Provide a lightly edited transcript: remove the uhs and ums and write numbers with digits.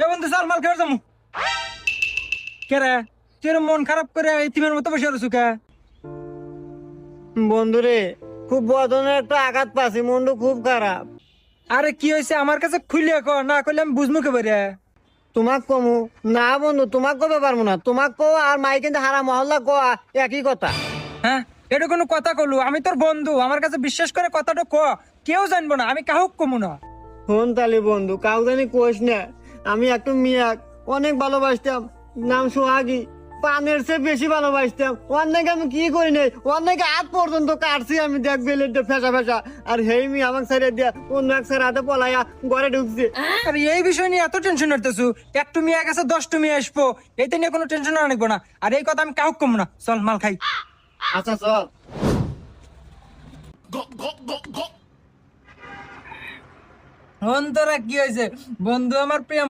এ বন্ধু চল মাল খেয়ে যাবো। কে রে তোর মন খারাপ করে ইতিমের মতো বসে রয়েছু কে? বন্ধুরে খুব বদনের একটা আঘাত পাচ্ছি, মনটা খুব খারাপ। আরে কি হয়েছে আমার কাছে খুলে কর, না করলে আমি বুঝবো কে বেরে। তোমাক কমু না বন্ধু, তোমাক কবে পারবো না, তোমাক কো আর মাই কিন্তু হারা মহল্লা কো একই কথা। হ্যাঁ এটা কোনো কথা কলু? আমি তোর বন্ধু, আমার কাছে বিশ্বাস করে কথাটা ক। কেউ জানবো না, আমি কাহুক কমু না। ফোন তালি বন্ধু, কাউ জানি কোষ না। আমি একটু মিয়াক অনেক ভালোবাসতাম, নাম সোহাগী, পানের চেয়ে বেশি ভালোবাসতাম। অনেকে আমি কি করি নাই, অনেকে হাত পর্যন্ত কাটছি আমি, দেখ বেলেটটা ফেসা ফেসা। আর হেই মি আমাকে ছেড়ে দিয়া অন্য এক ছেড়ে হাতে পলাইয়া ঘরে ঢুকছে। আর এই বিষয় নিয়ে এত টেনশন করতেছু? একটু মেয়ে গেছে 10টা মেয়ে আসবো, এইটা নিয়ে কোনো টেনশন আনবো না। আর এই কথা আমি কাহুক কমু না, চল মাল খাই। আচ্ছা চল। অন্তরা কি হয়েছে বন্ধু? আমার প্রেম